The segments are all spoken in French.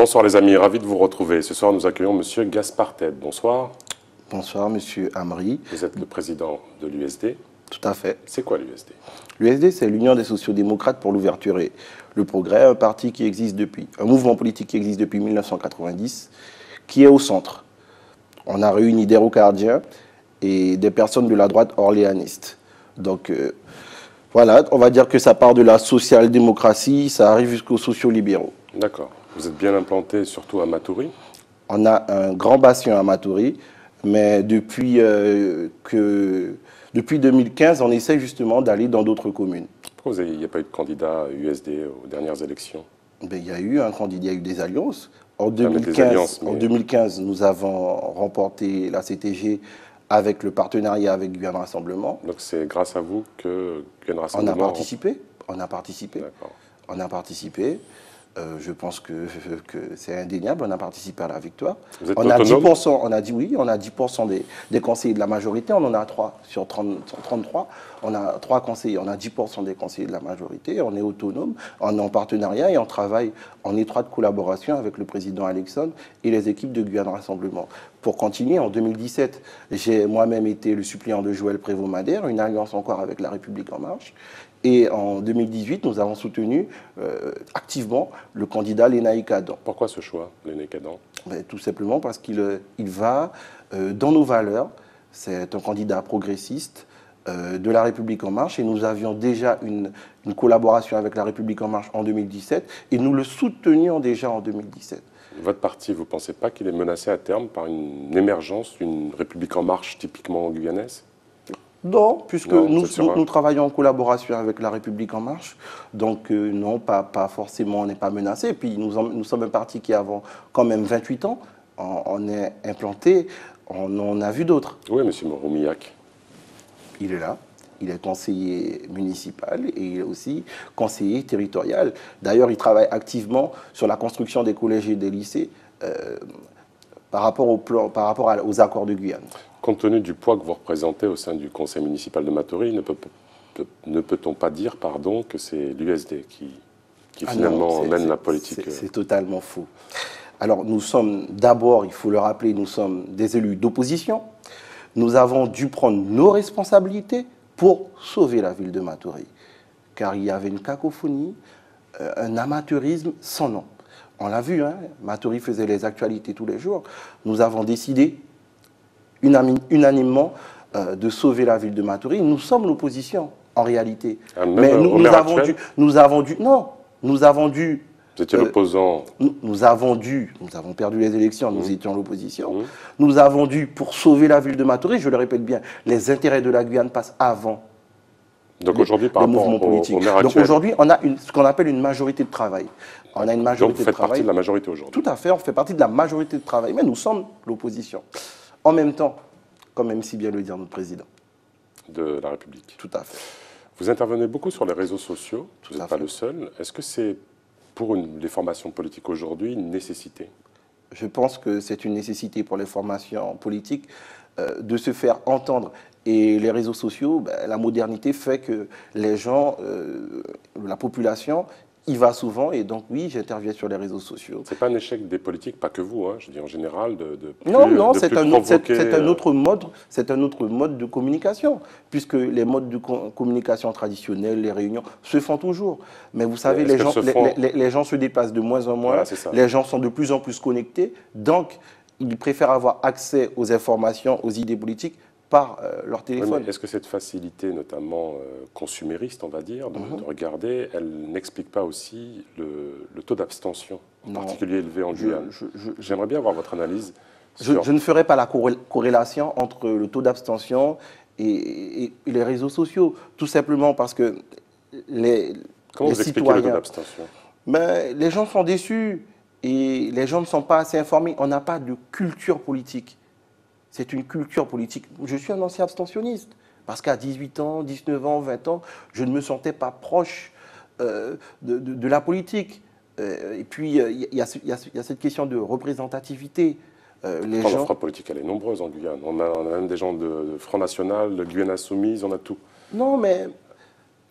Bonsoir les amis, ravi de vous retrouver. Ce soir, nous accueillons Monsieur Gaspard Tête. Bonsoir. Bonsoir Monsieur Amri. Vous êtes le président de l'USD. Tout à fait. C'est quoi l'USD? L'USD, c'est l'Union des sociodémocrates pour l'ouverture et le progrès, un parti qui existe un mouvement politique qui existe depuis 1990, qui est au centre. On a réuni des rocardiens et des personnes de la droite orléaniste. Donc voilà, on va dire que ça part de la social-démocratie, ça arrive jusqu'aux sociaux-libéraux. D'accord. Vous êtes bien implanté surtout à Matoury? On a un grand bastion à Matoury, mais depuis 2015, on essaie justement d'aller dans d'autres communes. Pourquoi il n'y a pas eu de candidat USD aux dernières élections? Ben, il y a eu un candidat, il y a eu des alliances. En alliances, 2015, nous avons remporté la CTG avec le partenariat avec Guyane Rassemblement. Donc c'est grâce à vous que Guyane Rassemblement... On a participé. On a participé. D'accord. On a participé. Je pense que c'est indéniable, on a participé à la victoire. Vous êtes on a autonome? 10%, on a dit oui, on a 10% des conseillers de la majorité, on en a 3 sur 33. On a 3 conseillers, on a 10% des conseillers de la majorité, on est autonome, on est en partenariat et on travaille en étroite collaboration avec le président Alexandre et les équipes de Guyane Rassemblement. Pour continuer, en 2017, j'ai moi-même été le suppléant de Joël Prévost-Madère, une alliance encore avec La République En Marche. Et en 2018, nous avons soutenu activement le candidat Lénaïque Adam. Pourquoi ce choix, Lénaïque Adam? Tout simplement parce qu'il va dans nos valeurs. C'est un candidat progressiste de La République En Marche et nous avions déjà une collaboration avec La République En Marche en 2017 et nous le soutenions déjà en 2017. Votre parti, vous ne pensez pas qu'il est menacé à terme par une émergence d'une République En Marche typiquement guyanaise? Non, puisque non, nous travaillons en collaboration avec La République En Marche. Donc non, pas forcément, on n'est pas menacé. Et puis nous sommes un parti qui avons quand même 28 ans. On est implanté, on en a vu d'autres. Oui, M. Roumillac. Il est là. Il est conseiller municipal et il est aussi conseiller territorial. D'ailleurs, il travaille activement sur la construction des collèges et des lycées par rapport aux accords de Guyane. Compte tenu du poids que vous représentez au sein du conseil municipal de Matoury, ne peut-on pas dire que c'est l'USD qui finalement mène la politique? C'est totalement faux. Alors nous sommes d'abord, il faut le rappeler, nous sommes des élus d'opposition. Nous avons dû prendre nos responsabilités pour sauver la ville de Matoury. Car il y avait une cacophonie, un amateurisme sans nom. On l'a vu, hein, Matoury faisait les actualités tous les jours. Nous avons décidé unanimement de sauver la ville de Matoury. Nous sommes l'opposition, en réalité. Mais nous avons dû... Vous étiez l'opposant. Nous avons perdu les élections, nous étions l'opposition. Nous avons dû, pour sauver la ville de Matoury, je le répète bien, les intérêts de la Guyane passent avant. Donc aujourd'hui, par rapport au maire actuel. Donc aujourd'hui, on a ce qu'on appelle une majorité de travail. On a une majorité Donc vous faites partie de la majorité aujourd'hui. Tout à fait, on fait partie de la majorité de travail, mais nous sommes l'opposition. En même temps, comme aime si bien le dire notre président. De la République. Tout à fait. Vous intervenez beaucoup sur les réseaux sociaux, vous n'êtes pas le seul. Est-ce que c'est, pour les formations politiques aujourd'hui, une nécessité? Je pense que c'est une nécessité pour les formations politiques de se faire entendre. Et les réseaux sociaux, la modernité fait que les gens, la population, y va souvent. Et donc, oui, j'interviens sur les réseaux sociaux. Ce n'est pas un échec des politiques, pas que vous, hein, je dis en général, Non, c'est un autre mode de communication, puisque les modes de communication traditionnels, les réunions, se font toujours. Mais vous savez, les gens se déplacent de moins en moins, voilà, les gens sont de plus en plus connectés, donc ils préfèrent avoir accès aux informations, aux idées politiques, par leur téléphone. Oui, est-ce que cette facilité, notamment consumériste, on va dire, de regarder, elle n'explique pas aussi le taux d'abstention, en particulier élevé en Guyane? J'aimerais bien avoir votre analyse. Je ne ferai pas la corrélation entre le taux d'abstention et les réseaux sociaux, tout simplement parce que Comment vous expliquez le taux d'abstention? Les gens sont déçus et les gens ne sont pas assez informés. On n'a pas de culture politique. C'est une culture politique. Je suis un ancien abstentionniste, parce qu'à 18 ans, 19 ans, 20 ans, je ne me sentais pas proche de la politique. Et puis, il y a cette question de représentativité. L'offre politique, elle est nombreuse en Guyane. On a même des gens de Front National, de Guyane Insoumise, on a tout. Non, mais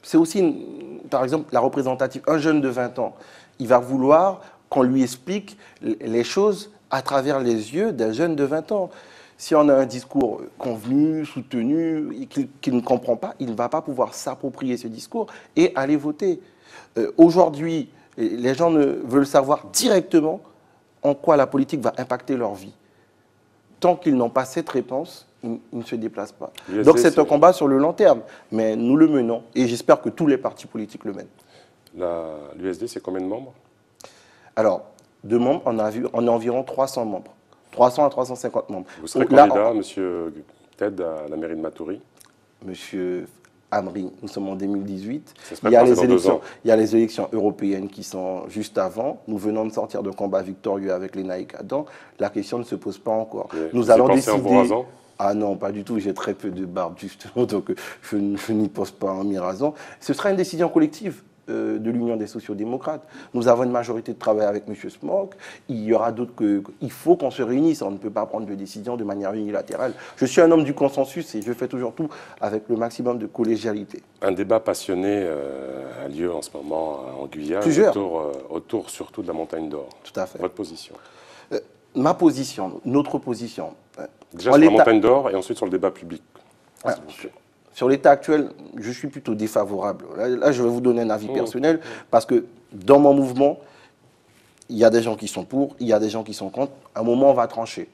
c'est aussi, par exemple, la représentative. Un jeune de 20 ans, il va vouloir qu'on lui explique les choses à travers les yeux d'un jeune de 20 ans. Si on a un discours convenu, soutenu, et qu'il ne comprend pas, il ne va pas pouvoir s'approprier ce discours et aller voter. Aujourd'hui, les gens veulent savoir directement en quoi la politique va impacter leur vie. Tant qu'ils n'ont pas cette réponse, ils ne se déplacent pas. Donc c'est un combat sur le long terme, mais nous le menons et j'espère que tous les partis politiques le mènent. L'USD, c'est combien de membres? Alors, de membres, on a environ 300 membres. 300 à 350 membres. Vous serez candidat, M. Ted, à la mairie de Matoury? Monsieur Amri, nous sommes en 2018. Il y a les élections européennes qui sont juste avant. Nous venons de sortir de combat victorieux avec les Naïcs Adam. La question ne se pose pas encore. Nous allons décider. En vous rasant? Ah non, pas du tout. J'ai très peu de barbe, justement, donc je n'y pense pas en m'y rasant. Ce sera une décision collective de l'Union des sociaux-démocrates. Nous avons une majorité de travail avec M. Smok. Il y aura d'autres que... Il faut qu'on se réunisse. On ne peut pas prendre de décision de manière unilatérale. Je suis un homme du consensus et je fais toujours tout avec le maximum de collégialité. Un débat passionné a lieu en ce moment en Guyane, autour surtout de la montagne d'or. Tout à fait. Votre position? Ma position, notre position. Déjà sur la montagne d'or et ensuite sur le débat public. Sur l'état actuel, je suis plutôt défavorable. Là, je vais vous donner un avis personnel, parce que dans mon mouvement, il y a des gens qui sont pour, il y a des gens qui sont contre. À un moment, on va trancher.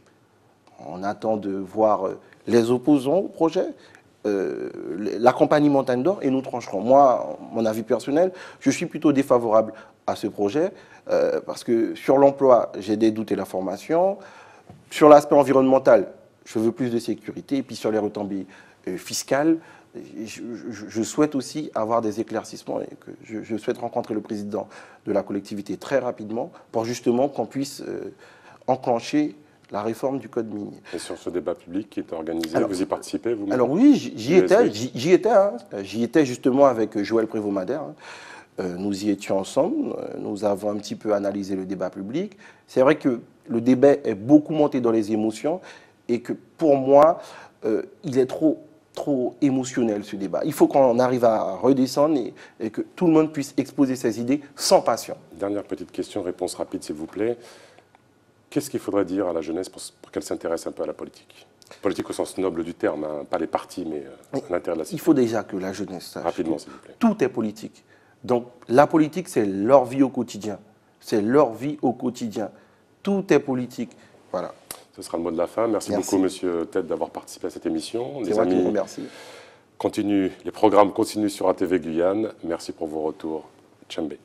On attend de voir les opposants au projet, la compagnie Montagne d'Or, et nous trancherons. Moi, mon avis personnel, je suis plutôt défavorable à ce projet, parce que sur l'emploi, j'ai des doutes et la formation. Sur l'aspect environnemental, je veux plus de sécurité. Et puis sur les retombées fiscales, je souhaite aussi avoir des éclaircissements et que je souhaite rencontrer le président de la collectivité très rapidement pour justement qu'on puisse enclencher la réforme du code minier. Et sur ce débat public qui est organisé, vous y participez vous-même? Alors oui, j'y étais justement avec Joël Prévost-Madère. Nous y étions ensemble, nous avons un petit peu analysé le débat public. C'est vrai que le débat est beaucoup monté dans les émotions et que pour moi, il est trop émotionnel ce débat. Il faut qu'on arrive à redescendre et que tout le monde puisse exposer ses idées sans passion. Dernière petite question, réponse rapide s'il vous plaît. Qu'est-ce qu'il faudrait dire à la jeunesse pour qu'elle s'intéresse un peu à la politique? Politique au sens noble du terme, hein, pas les partis, mais à l'intérieur de la société. Il faut déjà que la jeunesse sache. Rapidement s'il vous plaît. Tout est politique. Donc la politique, c'est leur vie au quotidien. C'est leur vie au quotidien. Tout est politique. Voilà. Ce sera le mot de la fin. Merci beaucoup, Monsieur Ted, d'avoir participé à cette émission. Les amis, vous remercie. Les programmes continuent sur ATV Guyane. Merci pour vos retours. Tchembé.